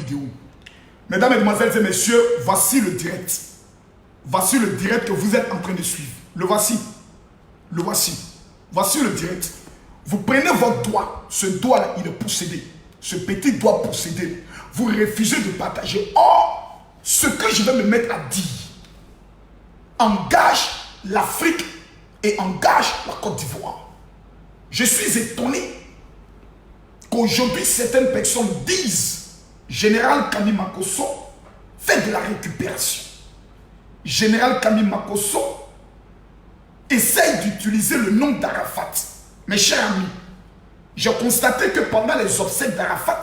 vidéo. Mesdames, Mesdemoiselles et Messieurs, voici le direct. Voici le direct que vous êtes en train de suivre. Le voici. Le voici. Voici le direct. Vous prenez votre doigt. Ce doigt-là, il est possédé. Ce petit doigt possédé. Vous refusez de partager. Or, ce que je vais me mettre à dire engage l'Afrique et engage la Côte d'Ivoire. Je suis étonné qu'aujourd'hui, certaines personnes disent Général Kami Makosso fait de la récupération. Général Kami Makosso essaye d'utiliser le nom d'Arafat. Mes chers amis, j'ai constaté que pendant les obsèques d'Arafat,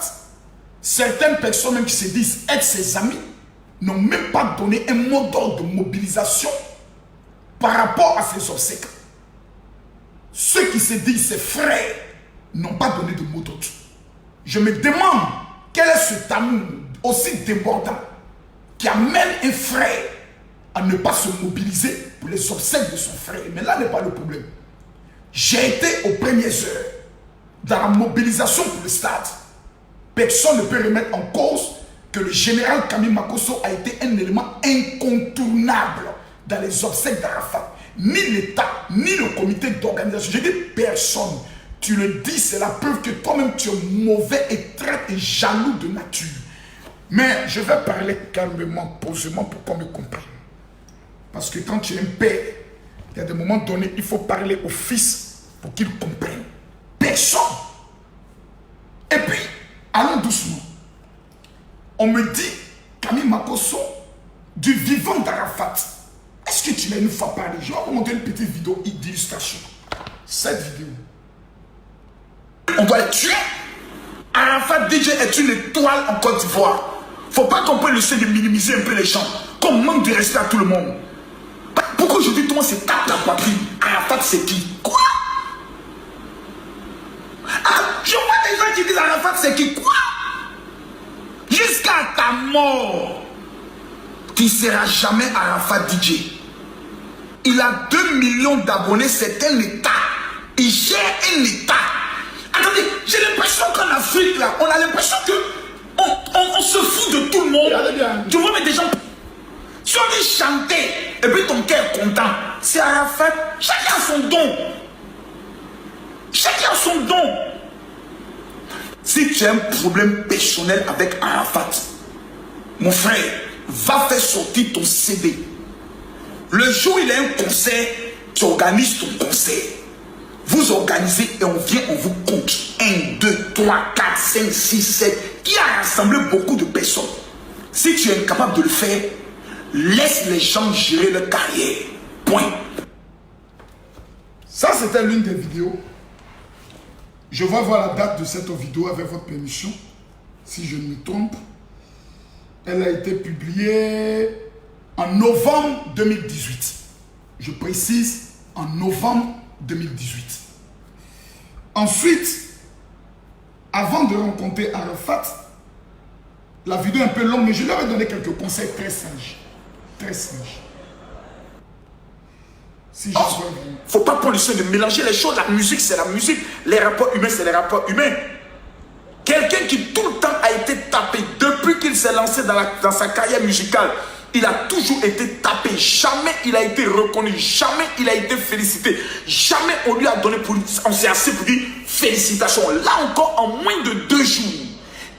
certaines personnes même qui se disent être ses amis n'ont même pas donné un mot d'ordre de mobilisation par rapport à ces obsèques. Ceux qui se disent ses frères n'ont pas donné de mot d'ordre. Je me demande quel est ce amour aussi débordant qui amène un frère à ne pas se mobiliser pour les obsèques de son frère. Mais là n'est pas le problème. J'ai été aux premières heures dans la mobilisation pour le stade. Personne ne peut remettre en cause que le général Kami Makosso a été un élément incontournable dans les obsèques d'Arafat. Ni l'État, ni le comité d'organisation. Je dis personne. Tu le dis, c'est la preuve que toi-même tu es mauvais et traite et jaloux de nature. Mais je vais parler calmement, posément pour qu'on me comprenne. Parce que quand tu es un père, il y a des moments donnés, il faut parler au fils pour qu'il comprenne. Personne. Et puis, allons doucement. On me dit, Kami Makosso, du vivant d'Arafat. Est-ce que tu l'as une fois parlé? Je vais vous montrer une petite vidéo d'illustration. Cette vidéo. On doit les tuer. Arafat DJ est une étoile en Côte d'Ivoire. Faut pas qu'on puisse essayer de minimiser un peu les gens. Qu'on manque de respect à tout le monde. Pourquoi aujourd'hui tout le monde se tape la poitrine? Arafat c'est qui? Quoi? Je vois des gens qui disent Arafat c'est qui? Quoi? Jusqu'à ta mort, tu ne seras jamais Arafat DJ. Il a 2 millions d'abonnés, c'est un État. Il gère un État. Attendez, j'ai l'impression qu'en Afrique, là, on a l'impression que on se fout de tout le monde. Tu vois, mais des gens, si on dit chanter, et puis ton cœur est content, c'est Arafat. Chacun a son don. Chacun a son don. Si tu as un problème personnel avec Arafat, mon frère, va faire sortir ton CD. Le jour où il y a un concert, tu organises ton concert. Vous organisez et on vient, on vous compte. 1, 2, 3, 4, 5, 6, 7. Qui a rassemblé beaucoup de personnes. Si tu es incapable de le faire, laisse les gens gérer leur carrière. Point. Ça, c'était l'une des vidéos. Je vais voir la date de cette vidéo avec votre permission. Si je ne me trompe. Elle a été publiée en novembre 2018. Je précise, en novembre 2018. Ensuite, avant de rencontrer Arafat, la vidéo est un peu longue, mais je leur ai donné quelques conseils très sages. Très sages. Si je faut pas prendre le soin de mélanger les choses. La musique, c'est la musique. Les rapports humains, c'est les rapports humains. Quelqu'un qui tout le temps a été tapé depuis qu'il s'est lancé dans sa carrière musicale. Il a toujours été tapé. Jamais il a été reconnu. Jamais il a été félicité. Jamais on lui a donné pour... On s'est assis pour dire félicitations. Là encore, en moins de 2 jours,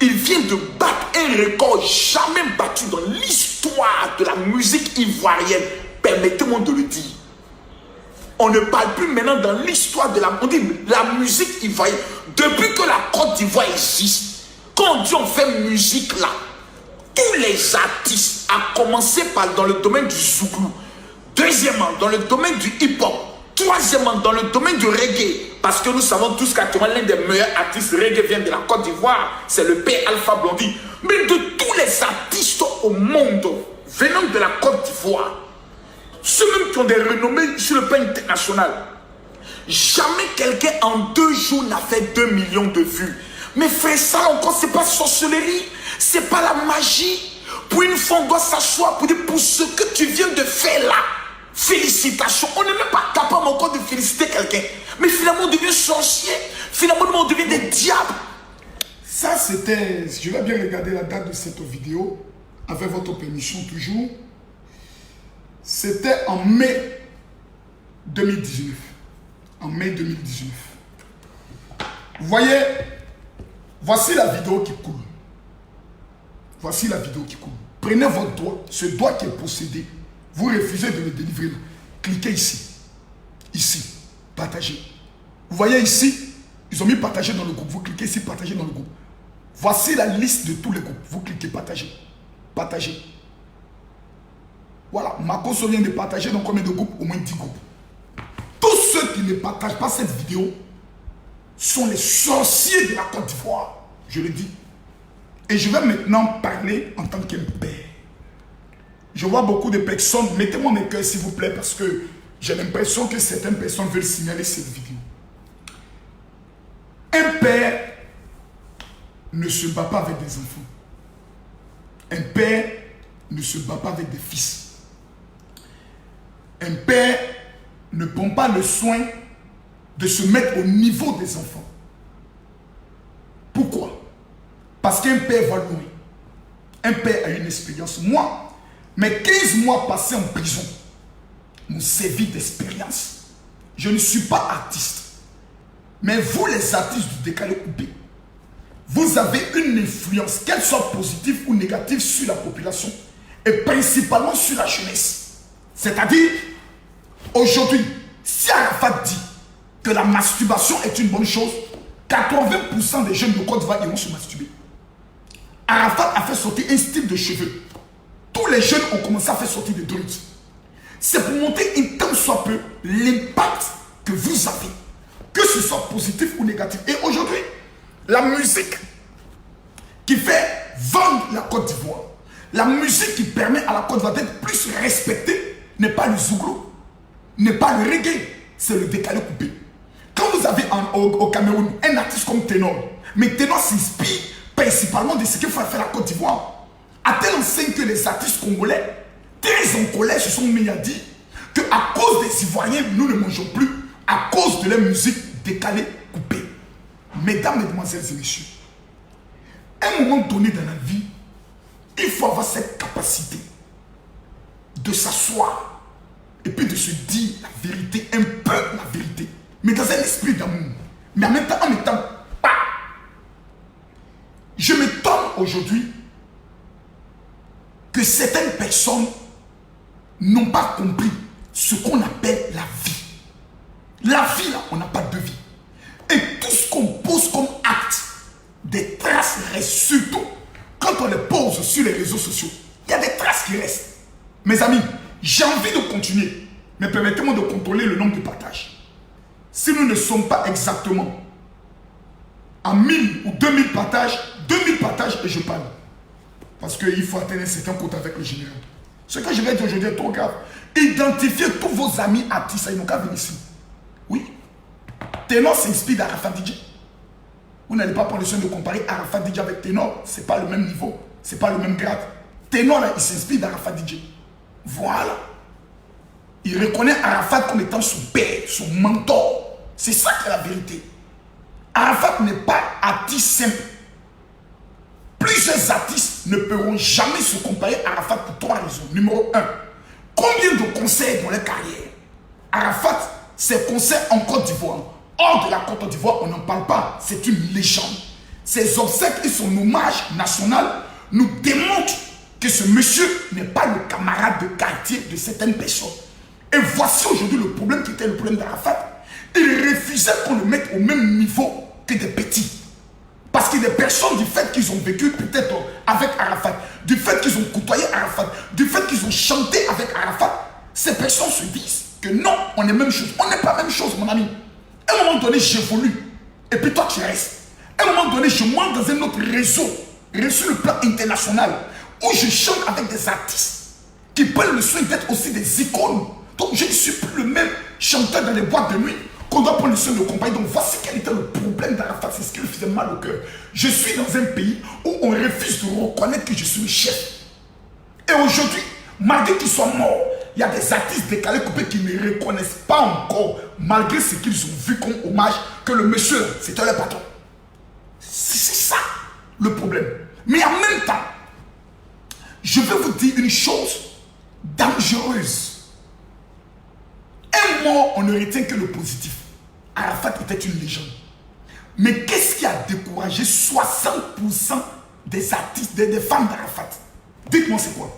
il vient de battre un record jamais battu dans l'histoire de la musique ivoirienne. Permettez-moi de le dire. On ne parle plus maintenant dans l'histoire de la... On dit la musique ivoirienne. Depuis que la Côte d'Ivoire existe, quand on dit on fait musique là, tous les artistes, à commencer par dans le domaine du zouglou, deuxièmement dans le domaine du hip-hop, troisièmement dans le domaine du reggae, parce que nous savons tous qu'actuellement l'un des meilleurs artistes reggae vient de la Côte d'Ivoire, c'est le père Alpha Blondy. Mais de tous les artistes au monde venant de la Côte d'Ivoire, ceux même qui ont des renommées sur le plan international, jamais quelqu'un en 2 jours n'a fait 2 millions de vues. Mais frère, ça encore, c'est pas sorcellerie, c'est pas la magie. Pour une fois, on doit s'asseoir pour dire pour ce que tu viens de faire là, félicitations. On n'est même pas capable encore de féliciter quelqu'un. Mais finalement, on devient sorcier. Finalement, on devient des diables. Ça, c'était... Je vais bien regarder la date de cette vidéo, avec votre permission toujours. C'était en mai 2019. En mai 2019. Vous voyez, voici la vidéo qui coule. Voici la vidéo qui coule. Prenez votre doigt, ce doigt qui est possédé. Vous refusez de le délivrer. Cliquez ici. Ici. Partagez. Vous voyez ici, ils ont mis partager dans le groupe. Vous cliquez ici, partager dans le groupe. Voici la liste de tous les groupes. Vous cliquez partager. Partagez. Voilà. Makosso vient de partager dans combien de groupes? Au moins 10 groupes. Tous ceux qui ne partagent pas cette vidéo sont les sorciers de la Côte d'Ivoire. Je le dis. Et je vais maintenant parler en tant qu'un père. Je vois beaucoup de personnes. Mettez-moi mes cœurs s'il vous plaît parce que j'ai l'impression que certaines personnes veulent signaler cette vidéo. Un père ne se bat pas avec des enfants. Un père ne se bat pas avec des fils. Un père ne prend pas le soin de se mettre au niveau des enfants. Pourquoi? Parce qu'un père va loin. Un père a une expérience. Moi, mes 15 mois passés en prison m'ont servi d'expérience. Je ne suis pas artiste. Mais vous, les artistes du décalé coupé, vous avez une influence, qu'elle soit positive ou négative, sur la population et principalement sur la jeunesse. C'est-à-dire, aujourd'hui, si Arafat dit que la masturbation est une bonne chose, 80% des jeunes de Côte d'Ivoire iront se masturber. Arafat a fait sortir un style de cheveux. Tous les jeunes ont commencé à faire sortir des druides. C'est pour montrer un tant soit peu l'impact que vous avez, que ce soit positif ou négatif. Et aujourd'hui, la musique qui fait vendre la Côte d'Ivoire, la musique qui permet à la Côte d'Ivoire d'être plus respectée, n'est pas le zouglou, n'est pas le reggae, c'est le décalé coupé. Quand vous avez au Cameroun un artiste comme Ténor, mais Ténor s'inspire principalement de ce qu'il faut faire la Côte d'Ivoire, à tel enseigne que les artistes congolais, très en colère, se sont mis à dire qu'à cause des Ivoiriens, nous ne mangeons plus, à cause de la musique décalée, coupée. Mesdames, mesdemoiselles et messieurs, à un moment donné dans la vie, il faut avoir cette capacité de s'asseoir et puis de se dire la vérité, un peu la vérité, mais dans un esprit d'amour. Mais en même temps, pas. Je m'étonne aujourd'hui que certaines personnes n'ont pas compris ce qu'on appelle la vie. La vie, là, on n'a pas de vie. Et tout ce qu'on pose comme acte, des traces restent, surtout quand on les pose sur les réseaux sociaux. Il y a des traces qui restent. Mes amis, j'ai envie de continuer, mais permettez-moi de contrôler le nombre de partages. Si nous ne sommes pas exactement à 1000 ou 2000 partages et je parle. Parce qu'il faut atteindre un certain quota avec le général. Ce que je vais dire aujourd'hui est trop grave. Identifiez tous vos amis artistes, ils n'ont qu'à venir ici. Oui. Ténor s'inspire d'Arafat DJ. Vous n'allez pas prendre le soin de comparer Arafat DJ avec Ténor. Ce n'est pas le même niveau. Ce n'est pas le même grade. Ténor, là, il s'inspire d'Arafat DJ. Voilà. Il reconnaît Arafat comme étant son père, son mentor. C'est ça qui est la vérité. Arafat n'est pas artiste simple. Plusieurs artistes ne pourront jamais se comparer à Arafat pour 3 raisons. Numéro 1, combien de concerts dans leur carrière? Arafat, ses concerts en Côte d'Ivoire. Hors de la Côte d'Ivoire, on n'en parle pas. C'est une légende. Ses obsèques et son hommage national nous démontrent que ce monsieur n'est pas le camarade de quartier de certaines personnes. Et voici aujourd'hui le problème qui était le problème d'Arafat. Il refusait qu'on le mette au même niveau que des petits. Parce que des personnes, du fait qu'ils ont vécu peut-être avec Arafat, du fait qu'ils ont côtoyé Arafat, du fait qu'ils ont chanté avec Arafat, ces personnes se disent que non, on est même chose. On n'est pas même chose, mon ami. À un moment donné, j'évolue. Et puis toi, tu restes. À un moment donné, je monte dans un autre réseau, sur le plan international, où je chante avec des artistes qui prennent le soin d'être aussi des icônes. Donc, je ne suis plus le même chanteur dans les boîtes de nuit qu'on doit prendre le soin de compagnie. Donc, voici quel était le problème d'Arafat. C'est ce qui lui faisait mal au cœur. Je suis dans un pays où on refuse de reconnaître que je suis le chef. Et aujourd'hui, malgré qu'il soit mort, il y a des artistes décalés coupés qui ne reconnaissent pas encore, malgré ce qu'ils ont vu comme hommage, que le monsieur, c'était le patron. C'est ça. le problème. Mais en même temps, je veux vous dire une chose dangereuse. Un mot, on ne retient que le positif. Arafat était une légende. Mais qu'est-ce qui a découragé 60% des artistes, des femmes d'Arafat? Dites-moi c'est quoi?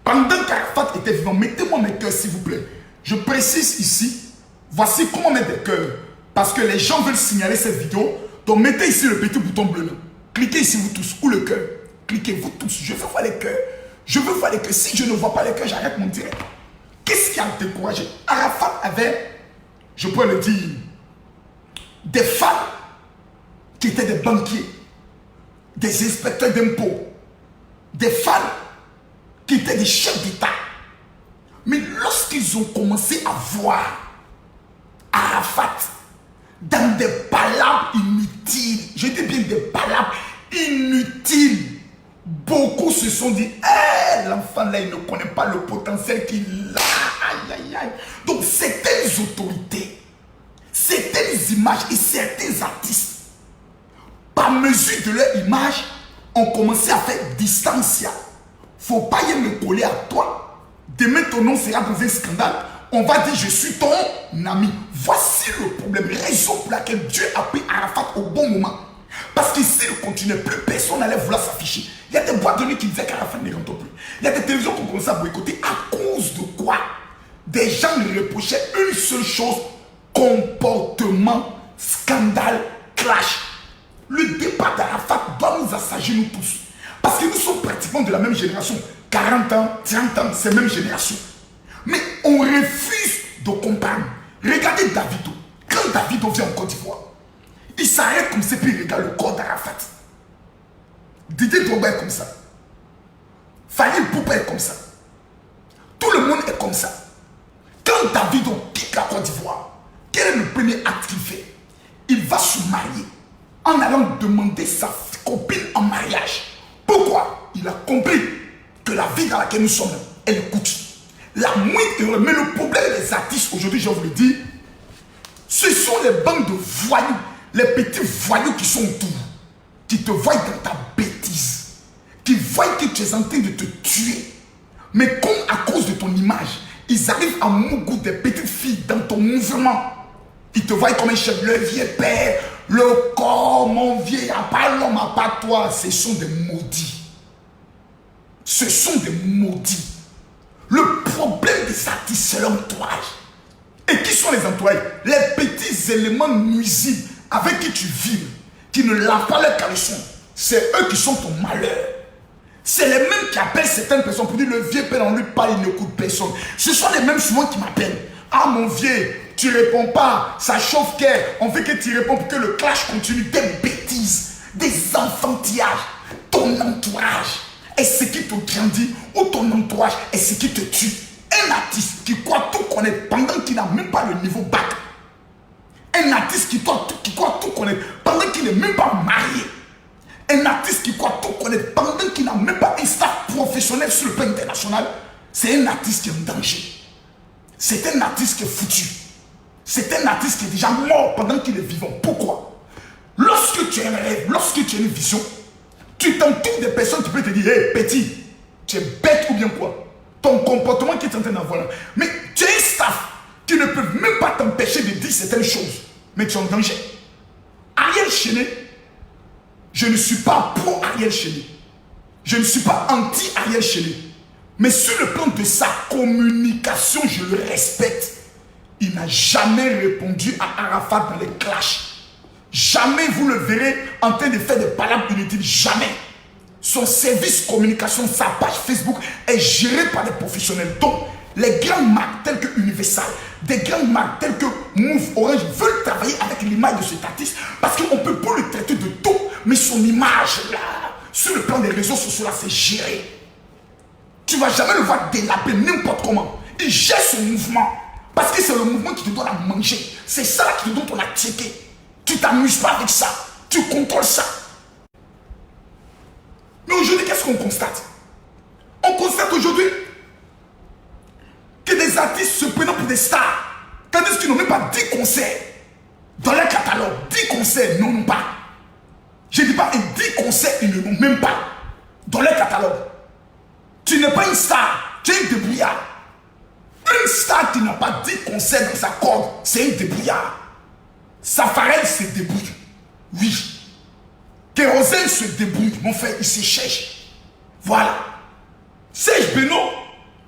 Pendant qu'Arafat était vivant, mettez-moi mes cœurs s'il vous plaît. Je précise ici, voici comment mettre des cœurs. Parce que les gens veulent signaler cette vidéo. Donc mettez ici le petit bouton bleu là. Cliquez ici vous tous, ou le cœur. Cliquez vous tous, je veux voir les cœurs. Je veux voir les cœurs. Si je ne vois pas les cœurs, j'arrête mon direct. Qu'est-ce qui a découragé? Arafat avait, je pourrais le dire, des femmes qui étaient des banquiers, des inspecteurs d'impôts, des femmes qui étaient des chefs d'État. Mais lorsqu'ils ont commencé à voir Arafat dans des palabres inutiles, je dis bien des palabres inutiles, beaucoup se sont dit, hey, l'enfant là, il ne connaît pas le potentiel qu'il a. Aïe, aïe, aïe. Donc certaines autorités, certaines images et certains artistes, par mesure de leur image, ont commencé à faire distancia. Faut pas y me coller à toi. Demain, ton nom sera dans un scandale. On va dire, je suis ton ami. Voici le problème. Raison pour laquelle Dieu a pris Arafat au bon moment. Parce que s'il continuait, plus personne n'allait vouloir s'afficher. Il y a des boîtes de nuit qui disaient qu'Arafat ne rentre plus. Il y a des télévisions qui ont commencé à boycotter. À cause de quoi? Des gens lui reprochaient une seule chose: comportement, scandale, clash. Le départ d'Arafat doit nous assagir, nous tous. Parce que nous sommes pratiquement de la même génération. 40 ans, 30 ans, c'est la même génération. Mais on refuse de comprendre. Regardez Davido. Quand Davido vient en Côte d'Ivoire, il s'arrête comme ça, puis il regarde le corps d'Arafat. Didier Drogba est comme ça. Fali Poupa est comme ça. Tout le monde est comme ça. Quand Davido quitte la Côte d'Ivoire, quel est le premier acte qu'il fait? Il va se marier en allant demander sa copine en mariage. Pourquoi? Il a compris que la vie dans laquelle nous sommes, elle coûte. La moindre erreur. Mais le problème des artistes aujourd'hui, je vous le dis, ce sont les bandes de voyous, les petits voyous qui sont autour, qui te voient dans ta bêtise, qui voient que tu es en train de te tuer. Mais comme à cause de ton image, ils arrivent à mougout des petites filles dans ton mouvement. Ils te voient comme un chef, le vieux père, le corps, mon vieux, à part l'homme, à part toi. Ce sont des maudits. Ce sont des maudits. Le problème des artistes, c'est l'entourage. Et qui sont les entourages? Les petits éléments nuisibles avec qui tu vis, qui ne lavent pas leurs caleçons. C'est eux qui sont ton malheur. C'est les mêmes qui appellent certaines personnes pour dire le vieux père, on lui parle, il n'écoute personne. Ce sont les mêmes souvent qui m'appellent. Ah mon vieux, tu réponds pas, ça chauffe cœur. On veut que tu réponds pour que le clash continue. Des bêtises, des enfantillages. Ton entourage est ce qui te grandit ou ton entourage est ce qui te tue. Un artiste qui croit tout connaître pendant qu'il n'a même pas le niveau bac. Un artiste qui croit tout connaître pendant qu'il n'est même pas marié. Un artiste qui croit tout connaître pendant qu'il n'a même pas un staff professionnel sur le plan international. C'est un artiste qui est en danger. C'est un artiste qui est foutu. C'est un artiste qui est déjà mort pendant qu'il est vivant. Pourquoi? Lorsque tu as un rêve, lorsque tu as une vision, tu t'entoures des personnes qui peuvent te dire, hey petit, tu es bête ou bien quoi? Ton comportement qui est en train d'avoir là. Mais tu as un staff qui ne peut même pas t'empêcher de dire certaines choses. Mais tu es en danger. Ariel Chéné, je ne suis pas pro Ariel Chéné. Je ne suis pas anti Ariel Chéné. Mais sur le plan de sa communication, je le respecte. Il n'a jamais répondu à Arafat dans les clashs. Jamais vous le verrez en train de faire des palabres inutiles. Jamais. Son service communication, sa page Facebook est gérée par des professionnels. Donc, les grandes marques telles que Universal, des grandes marques telles que Move, Orange veulent travailler avec l'image de cet artiste parce qu'on peut pas le traiter de tout, mais son image là, sur le plan des réseaux sociaux là, c'est géré. Tu ne vas jamais le voir délaper n'importe comment. Il gère son mouvement parce que c'est le mouvement qui te donne à manger. C'est ça là qui te donne ton attiqué. Tu t'amuses pas avec ça. Tu contrôles ça. Mais aujourd'hui, qu'est-ce qu'on constate? On constate aujourd'hui que des artistes se prennent pour des stars. Tandis qu'ils n'ont même pas 10 concerts dans leur catalogue. 10 concerts, non, non pas. Je ne dis pas, 10 concerts, ils ne l'ont même pas dans leur catalogue. Tu n'es pas une star, tu es une débrouillard. Une star qui n'a pas 10 concerts dans sa corde, c'est une débrouillard. Safarel se débrouille. Oui. Kérosène se débrouille. Mon frère, il se cherche. Voilà. Serge Beno,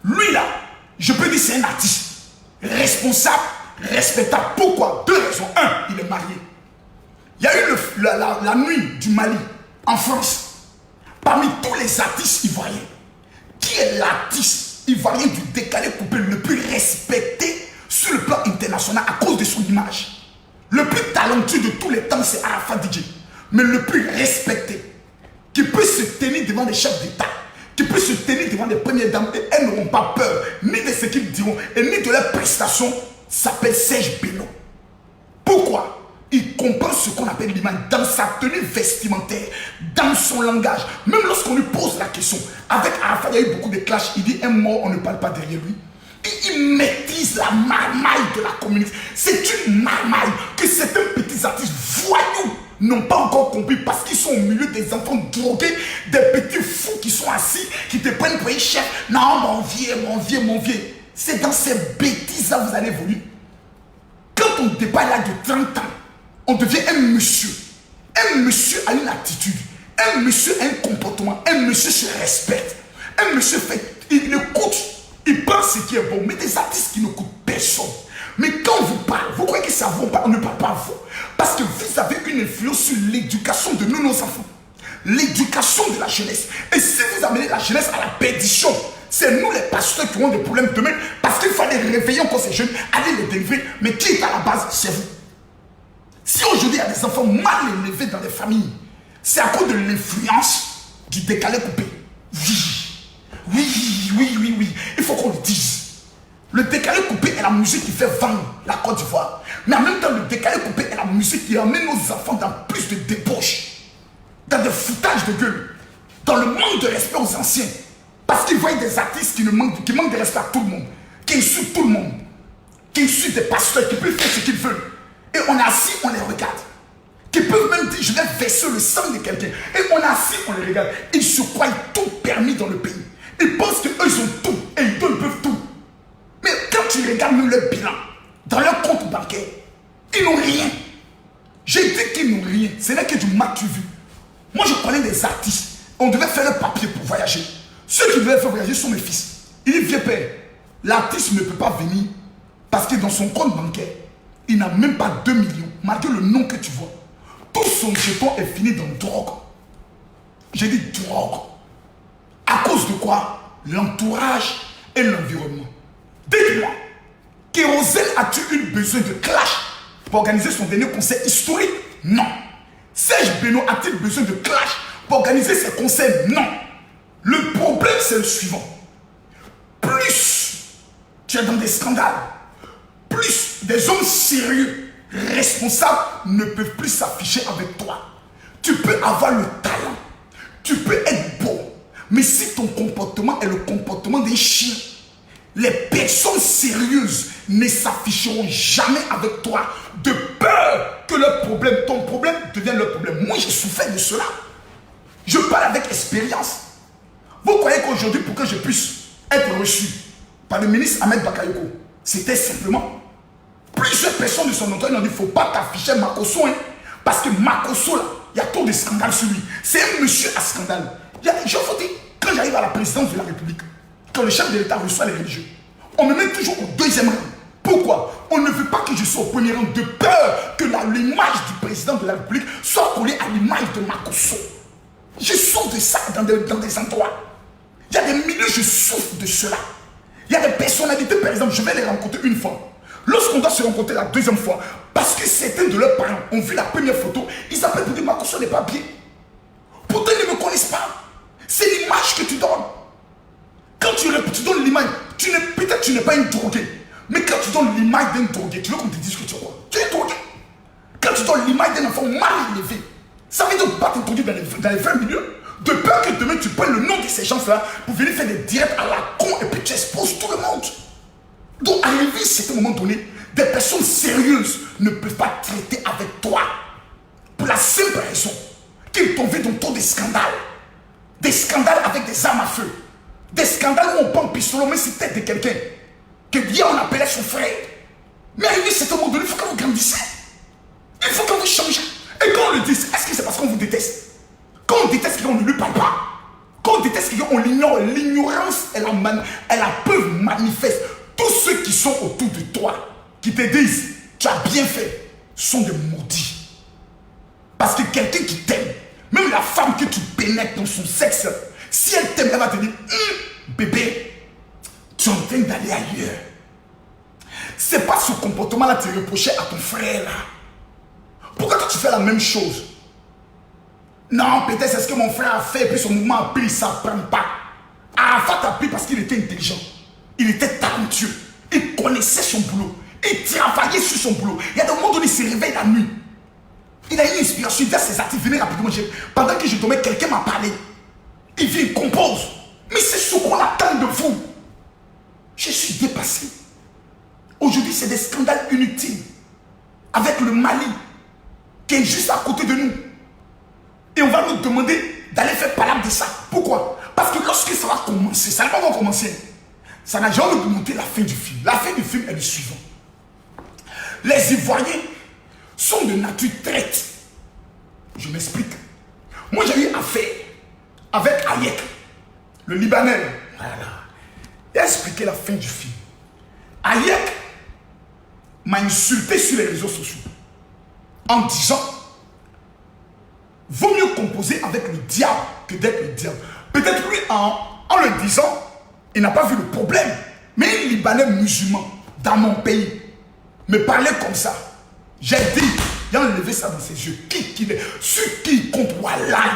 lui là, je peux dire c'est un artiste. Responsable, respectable. Pourquoi? 2 raisons. 1, il est marié. Il y a eu la nuit du Mali, en France. Parmi tous les artistes ivoiriens, qui est l'artiste ivoirien du décalé coupé le plus respecté sur le plan international à cause de son image? Le plus talentueux de tous les temps, c'est Arafat DJ. Mais le plus respecté, qui peut se tenir devant les chefs d'État, qui peut se tenir devant les premières dames, et elles n'auront pas peur, ni de ce qu'ils diront, et ni de leurs prestations, s'appelle Serge Beno. Pourquoi? Il comprend ce qu'on appelle l'image dans sa tenue vestimentaire, dans son langage. Même lorsqu'on lui pose la question, avec Arafat, il y a eu beaucoup de clashs. Il dit un mot, on ne parle pas derrière lui. Et il maîtrise la marmaille de la communauté. C'est une marmaille que certains petits artistes voyous n'ont pas encore compris parce qu'ils sont au milieu des enfants drogués, des petits fous qui sont assis, qui te prennent pour un chef. Non, mon vieux, mon vieux, mon vieux. C'est dans ces bêtises-là que vous allez évoluer. Quand on dépasse l'âge de 30 ans, on devient un monsieur. Un monsieur a une attitude. Un monsieur a un comportement. Un monsieur se respecte. Un monsieur fait, il écoute. Il pense ce qui est bon. Mais des artistes qui n'écoutent personne. Mais quand on vous parle, vous croyez que ça vaut pas, on ne parle pas à vous. Parce que vous avez une influence sur l'éducation de nos enfants. L'éducation de la jeunesse. Et si vous amenez la jeunesse à la perdition, c'est nous les pasteurs qui ont des problèmes demain. Parce qu'il fallait réveiller encore ces jeunes, aller les délivrer. Mais qui est à la base? C'est vous. Si aujourd'hui il y a des enfants mal élevés dans les familles, c'est à cause de l'influence du décalé coupé. Oui. Il faut qu'on le dise. Le décalé coupé est la musique qui fait vendre la Côte d'Ivoire. Mais en même temps, le décalé coupé est la musique qui amène nos enfants dans plus de débauches, dans des foutages de gueule, dans le manque de respect aux anciens. Parce qu'ils voient des artistes qui manquent de respect à tout le monde, qui insultent tout le monde, qui insultent des pasteurs, qui peuvent faire ce qu'ils veulent. Et on est assis, on les regarde. Qui peuvent même dire, je vais verser le sang de quelqu'un. Et on est assis, on les regarde. Ils se croient tout permis dans le pays. Ils pensent qu'eux, ils ont tout. Et ils peuvent tout. Mais quand tu regardes même leur bilan, dans leur compte bancaire, ils n'ont rien. J'ai dit qu'ils n'ont rien. Ce n'est que du matu vu. Moi, je connais des artistes. On devait faire le papier pour voyager. Ceux qui devaient faire voyager sont mes fils. Il dit, vieux père, l'artiste ne peut pas venir parce que dans son compte bancaire, il n'a même pas 2 millions, malgré le nom que tu vois. Tout son jeton est fini dans drogue. J'ai dit drogue. À cause de quoi? L'entourage et l'environnement. Dites-moi, Kérosène a-t-il eu besoin de clash pour organiser son dernier concert historique? Non. Serge Beno a-t-il besoin de clash pour organiser ses concerts? Non. Le problème, c'est le suivant. Plus tu es dans des scandales, plus des hommes sérieux, responsables ne peuvent plus s'afficher avec toi. Tu peux avoir le talent, tu peux être beau, mais si ton comportement est le comportement d'un chien, les personnes sérieuses ne s'afficheront jamais avec toi de peur que leur problème, ton problème devienne leur problème. Moi, j'ai souffert de cela. Je parle avec expérience. Vous croyez qu'aujourd'hui, pour que je puisse être reçu par le ministre Ahmed Bakayoko, c'était simplement plusieurs personnes de son entourage ont dit, il ne faut pas t'afficher Makosso, hein, parce que Makosso, là, il y a trop de scandales sur lui. C'est un monsieur à scandale. Je vous dis, quand j'arrive à la présidence de la République, quand le chef de l'État reçoit les religieux, on me met toujours au deuxième rang. Pourquoi? On ne veut pas que je sois au premier rang de peur que l'image du président de la République soit collée à l'image de Makosso. Je souffre de ça dans des endroits. Il y a des milieux, je souffre de cela. Il y a des personnalités, par exemple, je vais les rencontrer une fois. Lorsqu'on doit se rencontrer la deuxième fois, parce que certains de leurs parents ont vu la première photo, ils appellent pour dire Makosso n'est pas bien. Pourtant, ils ne me connaissent pas. C'est l'image que tu donnes. Quand tu donnes l'image, peut-être tu n'es pas une droguée, mais quand tu donnes l'image d'un drogué, tu veux qu'on te dise que tu es quoi? Tu es drogué. Quand tu donnes l'image d'un enfant mal élevé, ça veut dire pas t'introduire dans les 20 milieux, de peur que demain tu prennes le nom de ces gens-là pour venir faire des directs à la con et puis tu exposes tout le monde. Donc, arrivé à cet moment donné, des personnes sérieuses ne peuvent pas traiter avec toi. Pour la simple raison qu'ils t'ont vu dans trop de scandales. Des scandales avec des armes à feu. Des scandales où on prend un pistolet, mais c'est tête de quelqu'un. Que Dieu on appelait son frère. Mais arrivé c'est un moment donné, il faut que vous grandissiez. Il faut que vous changez. Et quand on le dit, est-ce que c'est parce qu'on vous déteste? Quand on déteste quelqu'un, on ne lui parle pas. Quand on déteste quelqu'un, on l'ignore. L'ignorance, elle a peu manifeste. Tous ceux qui sont autour de toi, qui te disent, tu as bien fait, sont des maudits. Parce que quelqu'un qui t'aime, même la femme que tu pénètres dans son sexe, si elle t'aime, elle va te dire, bébé, tu es en train d'aller ailleurs. C'est pas ce comportement-là que tu reprochais à ton frère là. Pourquoi toi tu fais la même chose? Non, peut-être c'est ce que mon frère a fait, et puis son mouvement a pris, ça ne prend pas. Arafat a pris parce qu'il était intelligent. Il était talentueux. Il connaissait son boulot. Il travaillait sur son boulot. Il y a des moments où il se réveille la nuit. Il a une inspiration, il dit à ses artistes, venez rapidement. Pendant que je dormais, quelqu'un m'a parlé. Il vient, il compose. Mais c'est ce qu'on attend de vous. Je suis dépassé. Aujourd'hui, c'est des scandales inutiles. Avec le Mali, qui est juste à côté de nous. Et on va nous demander d'aller faire palabre de ça. Pourquoi? Parce que lorsque ça va commencer, ça va commencer. Ça n'a jamais montré la fin du film. La fin du film est le suivant. Les Ivoiriens sont de nature traite. Je m'explique. Moi, j'ai eu affaire avec Hayek, le Libanais. Voilà. Il a expliqué la fin du film. Hayek m'a insulté sur les réseaux sociaux en disant vaut mieux composer avec le diable que d'être le diable. Peut-être lui, en le disant, il n'a pas vu le problème. Mais un Libanais musulman dans mon pays me parlait comme ça. J'ai dit, il a enlevé ça dans ses yeux. Qui qu'il est? Celui qui compte Wallah.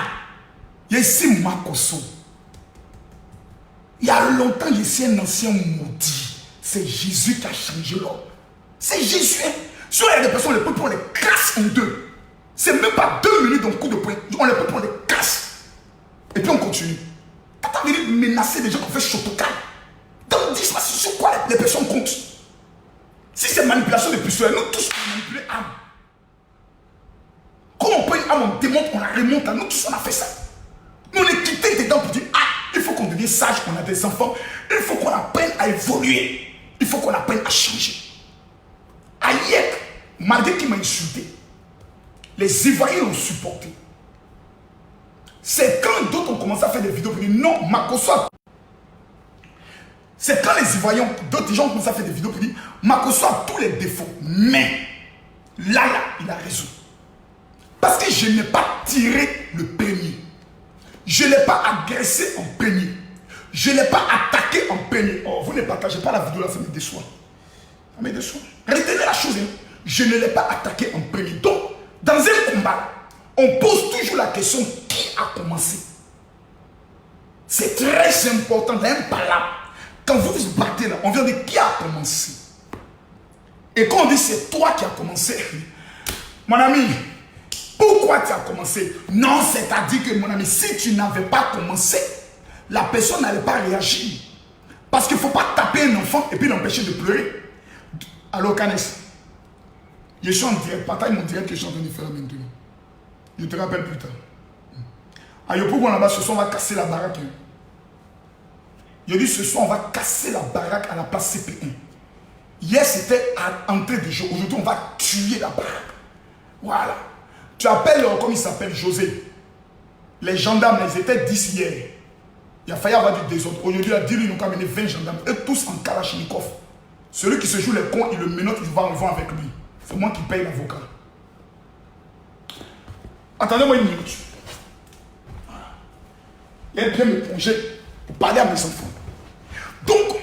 Il y a ici Makosso. Il y a longtemps, je suis un ancien maudit. C'est Jésus qui a changé l'homme. C'est Jésus. Sur les personnes, les peuples, on les casse en deux. C'est même pas 2 minutes d'un coup de poing. On les peuples, on les casse. Et puis on continue. Quand tu as venu menacer des gens qui ont fait Shotokan, dans 10 passes, sur quoi les personnes comptent? Si c'est manipulation de pistolet, nous tous on a manipulé âme. Quand on prend une âme, on démonte, on la remonte. Nous tous on a fait ça. Nous on est quittés dedans pour dire, il faut qu'on devienne sage, on a des enfants. Il faut qu'on apprenne à évoluer. Il faut qu'on apprenne à changer. Hayek, malgré qu'il m'a insulté, les Ivoiriens l'ont supporté. C'est quand d'autres ont commencé à faire des vidéos pour dire non, Makosso. C'est quand les Ivoiriens, d'autres gens ont commencé à faire des vidéos pour dire Makosso a tous les défauts. Mais là, il a raison. Parce que je n'ai pas tiré le premier. Je ne l'ai pas agressé en premier. Je ne l'ai pas attaqué en premier. Oh, vous ne partagez pas la vidéo là, ça me déçoit. Ça me déçoit. Retenez la chose. Hein. Je ne l'ai pas attaqué en premier. Donc, dans un combat, on pose toujours la question qui a commencé. C'est très important dans un palabre. Quand vous vous battez là, on vient de qui a commencé. Et quand on dit c'est toi qui as commencé, mon ami, pourquoi tu as commencé? Non, c'est-à-dire que mon ami, si tu n'avais pas commencé, la personne n'allait pas réagir. Parce qu'il ne faut pas taper un enfant et puis l'empêcher de pleurer. Alors, Canes, je suis en direct, partage mon direct que je suis en train de faire maintenant. Je te rappelle plus tard. À Yopougon là-bas, ce soir, on va casser la baraque. Je dis ce soir, on va casser la baraque à la place CP1. Hier, c'était à l'entrée du jeu. Aujourd'hui, on va tuer la baraque. Voilà. Tu appelles, comme il s'appelle, José. Les gendarmes, ils étaient 10 hier. Il a failli avoir du désordre. Aujourd'hui, il a dit, nous avons amené 20 gendarmes. Et tous en Kalachnikov. Celui qui se joue les cons, il le menotte, il va en vent avec lui. C'est moi qui paye l'avocat. Attendez-moi une minute. Il vient me plonger pour parler à mes enfants. Donc,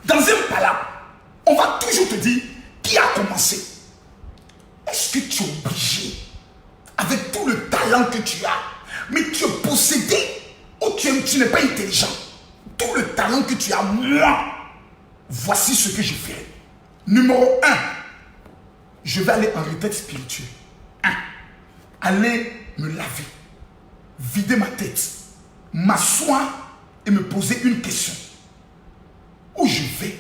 dans un palabre, on va toujours te dire qui a commencé. Est-ce que tu es obligé, avec tout le talent que tu as, mais tu es possédé ou tu n'es pas intelligent? Tout le talent que tu as, moi, voici ce que je ferai. Numéro 1, je vais aller en retraite spirituelle. 1. Aller me laver, vider ma tête, m'asseoir et me poser une question. Où je vais?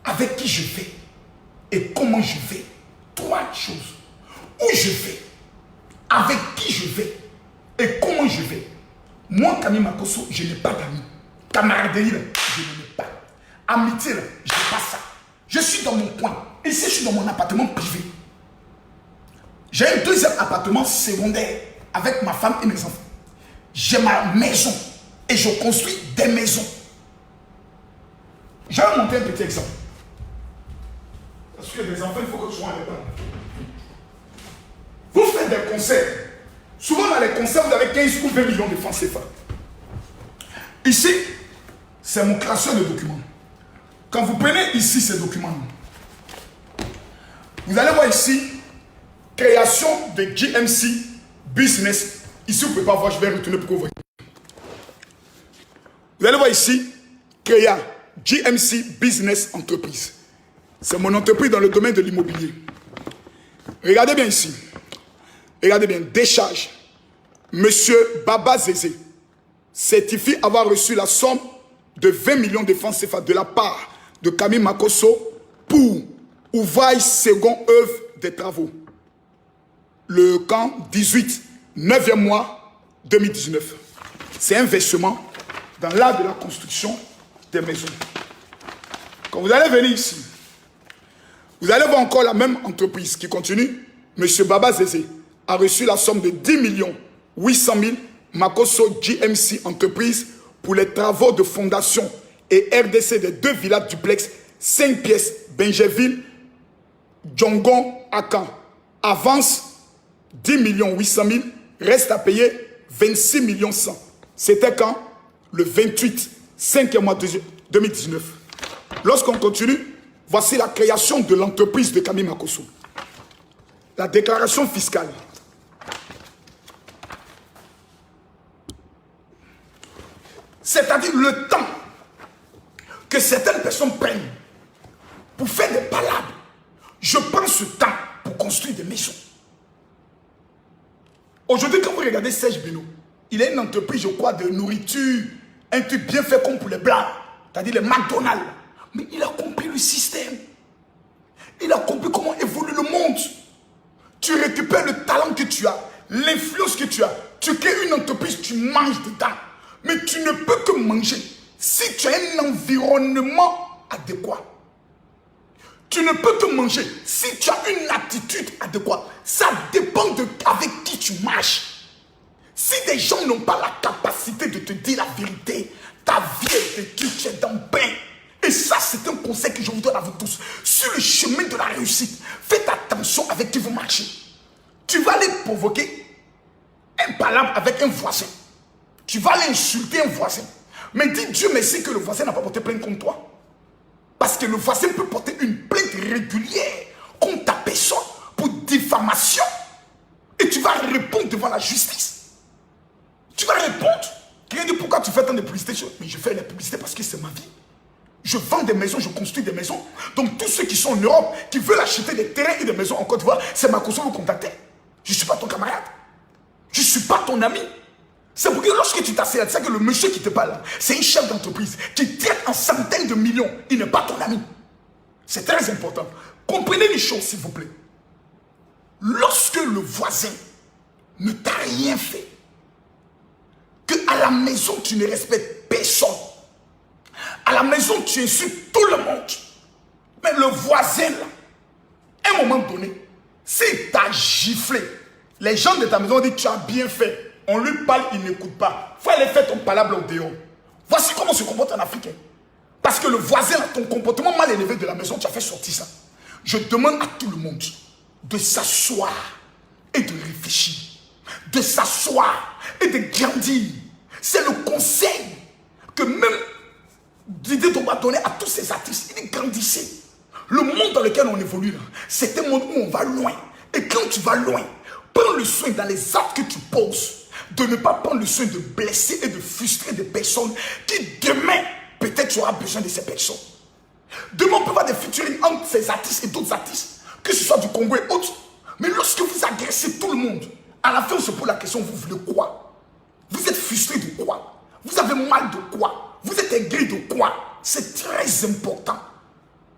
Avec qui je vais? Et comment je vais? 3 choses. Où je vais? avec qui je vais et comment je vais. Moi, Camille Makosso, je n'ai pas d'amis. Camaraderie, je n'en ai pas. Amitié, je n'ai pas ça. Je suis dans mon coin. Ici, je suis dans mon appartement privé. J'ai un deuxième appartement secondaire avec ma femme et mes enfants. J'ai ma maison et je construis des maisons. Je vais montrer un petit exemple. Parce que les enfants, il faut que tu sois indépendant. Vous faites des concerts. Souvent dans les concerts, vous avez 15 ou 20 millions de francs CFA. Ici, c'est mon classeur de documents. Quand vous prenez ici ces documents, vous allez voir ici, création de GMC Business. Ici, vous ne pouvez pas voir, je vais retourner pour que vous voyez. Vous allez voir ici, créa GMC Business Entreprise. C'est mon entreprise dans le domaine de l'immobilier. Regardez bien ici. Regardez bien, décharge. Monsieur Baba Zézé certifie avoir reçu la somme de 20 millions de francs CFA de la part de Camille Makosso pour ouvrage second œuvre des travaux. Le camp 18, 9e mois 2019. C'est un versement dans l'art de la construction des maisons. Quand vous allez venir ici, vous allez voir encore la même entreprise qui continue. Monsieur Baba Zézé a reçu la somme de 10 800 000 Makosso GMC Entreprise pour les travaux de fondation et RDC des 2 villas duplex 5 pièces Benjeville, Djongon, Akan. Avance 10 800 000, reste à payer 26 100 000. C'était quand? Le 28, 5e mois 2019. Lorsqu'on continue, voici la création de l'entreprise de Camille Makosso. La déclaration fiscale. C'est-à-dire le temps que certaines personnes prennent pour faire des palabres. Je prends ce temps pour construire des maisons. Aujourd'hui, quand vous regardez Serge Beno, il a une entreprise, je crois, de nourriture, un truc bien fait comme pour les blancs, c'est-à-dire les McDonald's. Mais il a compris le système. Il a compris comment évolue le monde. Tu récupères le talent que tu as, l'influence que tu as. Tu crées une entreprise, tu manges dedans. Mais tu ne peux que manger si tu as un environnement adéquat. Tu ne peux que manger si tu as une attitude adéquate. Ça dépend de avec qui tu marches. Si des gens n'ont pas la capacité de te dire la vérité, ta vie est détruite, tu es dans le bain. Et ça, c'est un conseil que je vous donne à vous tous. Sur le chemin de la réussite, faites attention avec qui vous marchez. Tu vas aller provoquer un palabre avec un voisin. Tu vas aller insulter un voisin. Mais dis Dieu merci que le voisin n'a pas porté plainte contre toi. Parce que le voisin peut porter une plainte régulière contre ta personne pour diffamation. Et tu vas répondre devant la justice. Tu vas répondre. Quelqu'un dit pourquoi tu fais tant de publicité? Mais je fais la publicité parce que c'est ma vie. Je vends des maisons, je construis des maisons. Donc tous ceux qui sont en Europe, qui veulent acheter des terrains et des maisons en Côte d'Ivoire, c'est Makosso vous contacter. Je ne suis pas ton camarade. Je ne suis pas ton ami. C'est pour que lorsque tu t'assieds là, tu sais que le monsieur qui te parle, c'est un chef d'entreprise qui traite en centaines de millions. Il n'est pas ton ami. C'est très important. Comprenez les choses, s'il vous plaît. Lorsque le voisin ne t'a rien fait, qu'à la maison, tu ne respectes personne, à la maison, tu insultes tout le monde, mais le voisin, là, à un moment donné, s'il t'a giflé, les gens de ta maison disent tu as bien fait. On lui parle, il n'écoute pas. Il faut aller faire ton palabre au dehors. Voici comment on se comporte en Afrique. Parce que le voisin, ton comportement mal élevé de la maison, tu as fait sortir ça. Je demande à tout le monde de s'asseoir et de réfléchir. De s'asseoir et de grandir. C'est le conseil que même Didier doit donner à tous ces artistes. Il est grandissez. Le monde dans lequel on évolue, c'est un monde où on va loin. Et quand tu vas loin, prends le soin dans les actes que tu poses de ne pas prendre le soin de blesser et de frustrer des personnes qui demain, peut-être tu auras besoin de ces personnes. Demain, on peut voir des featuring entre ces artistes et d'autres artistes, que ce soit du Congo et autres. Mais lorsque vous agressez tout le monde, à la fin on se pose la question, vous voulez quoi? Vous êtes frustré de quoi? Vous avez mal de quoi? Vous êtes aigri de quoi? C'est très important.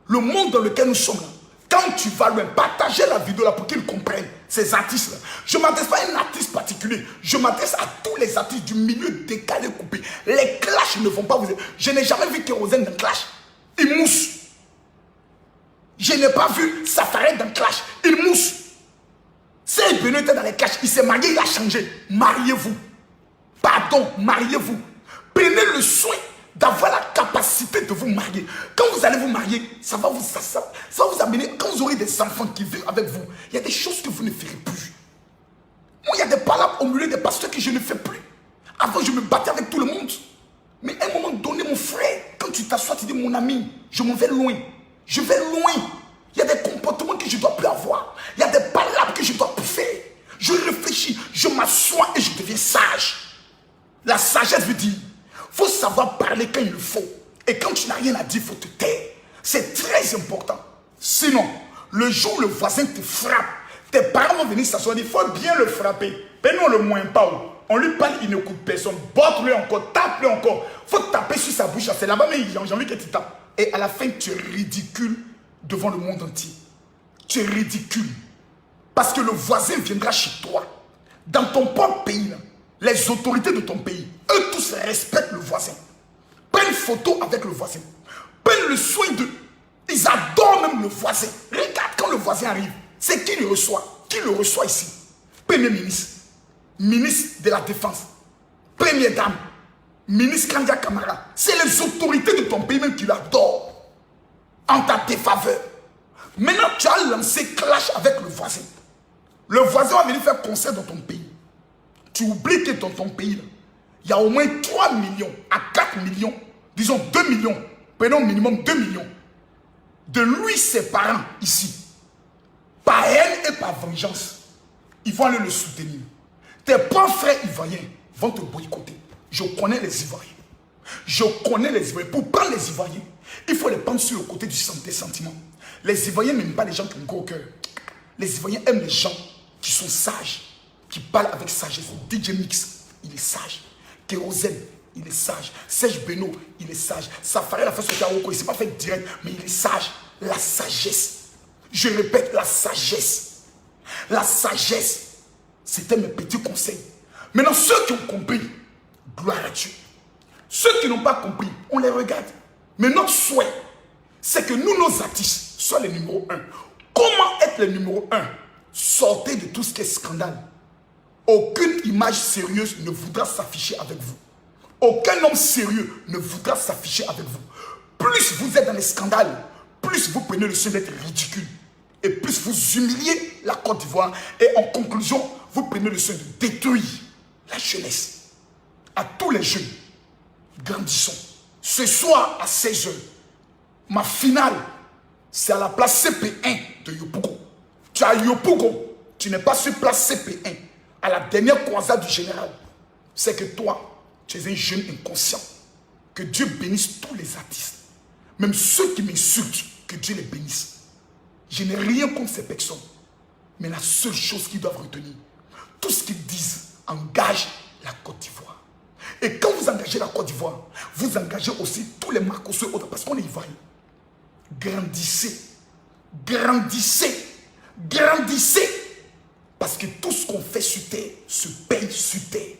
Le monde dans lequel nous sommes là, Quand tu vas loin, partagez la vidéo là pour qu'ils comprennent, ces artistes-là. Je ne m'adresse pas à un artiste particulier. Je m'adresse à tous les artistes du milieu décalé, coupé. Les clashs ne vont pas vous aider. Je n'ai jamais vu Kérosène dans clash. Il mousse. Je n'ai pas vu Safari dans clash. Il mousse. C'est Benoît était dans les clashs. Il s'est marié, il a changé. Mariez-vous. Pardon, mariez-vous. Prenez le soin d'avoir la capacité de vous marier. Quand vous allez vous marier, ça va vous amener. Quand vous aurez des enfants qui vivent avec vous, il y a des choses que vous ne ferez plus. Moi, il y a des palabres au milieu des pasteurs que je ne fais plus. Avant, je me battais avec tout le monde. Mais à un moment donné, mon frère, quand tu t'assois, tu dis, mon ami, je m'en vais loin. Je vais loin. Il y a des comportements que je ne dois plus avoir. Il y a des palabres que je dois plus faire. Je réfléchis, je m'assois et je deviens sage. La sagesse veut dire, il faut savoir parler quand il le faut. Et quand tu n'as rien à dire, il faut te taire. C'est très important. Sinon, le jour où le voisin te frappe, tes parents vont venir s'asseoir et dire, il faut bien le frapper. Mais non, le moins pas. On lui parle, il n'écoute personne. Botte-le encore, tape-le encore. Il faut taper sur sa bouche. C'est là-bas, mais j'ai envie que tu tapes. Et à la fin, tu es ridicule devant le monde entier. Tu es ridicule. Parce que le voisin viendra chez toi. Dans ton propre pays, là, les autorités de ton pays, eux tous respectent le voisin. Prennent photo avec le voisin. Prennent le soin d'eux. Ils adorent même le voisin. Regarde quand le voisin arrive. C'est qui le reçoit? Qui le reçoit ici? Premier ministre. Ministre de la Défense. Première dame. Ministre Kandia Kamara. C'est les autorités de ton pays même qui l'adorent. En ta défaveur. Maintenant, tu as lancé clash avec le voisin. Le voisin va venir faire concert dans ton pays. Tu oublies que dans ton pays, il y a au moins 3 millions à 4 millions, disons 2 millions, prenons minimum 2 millions, de lui, ses parents ici, par haine et par vengeance, ils vont aller le soutenir. Tes propres frères ivoiriens vont te boycotter. Je connais les Ivoiriens. Je connais les Ivoiriens. Pour prendre les Ivoiriens, il faut les prendre sur le côté des sentiments. Les Ivoiriens n'aiment pas les gens qui ont gros cœur. Les Ivoiriens aiment les gens qui sont sages, qui parlent avec sagesse. DJ Mix, il est sage. Kérosène, il est sage. Serge Beno, il est sage. Safari l'a fait sur Karoko, il ne s'est pas fait direct, mais il est sage. La sagesse. Je répète, la sagesse. La sagesse. C'était mes petits conseils. Maintenant, ceux qui ont compris, gloire à Dieu. Ceux qui n'ont pas compris, on les regarde. Mais notre souhait, c'est que nous, nos artistes, soient les numéros 1. Comment être le numéro 1? Sortez de tout ce qui est scandale. Aucune image sérieuse ne voudra s'afficher avec vous. Aucun homme sérieux ne voudra s'afficher avec vous. Plus vous êtes dans les scandales, plus vous prenez le soin d'être ridicule. Et plus vous humiliez la Côte d'Ivoire. Et en conclusion, vous prenez le soin de détruire la jeunesse. À tous les jeunes, grandissons. Ce soir à 16 h, ma finale, c'est à la place CP1 de Yopougon. Tu as Yopougon, tu n'es pas sur place CP1. À la dernière croisade du général, c'est que toi, tu es un jeune inconscient. Que Dieu bénisse tous les artistes. Même ceux qui m'insultent, que Dieu les bénisse. Je n'ai rien contre ces personnes. Mais la seule chose qu'ils doivent retenir, tout ce qu'ils disent engage la Côte d'Ivoire. Et quand vous engagez la Côte d'Ivoire, vous engagez aussi tous les Marcos et autres, parce qu'on est ivoirien. Grandissez. Grandissez. Grandissez. Parce que tout ce qu'on fait sur terre se paye sur terre.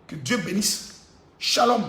Que Dieu bénisse. Shalom.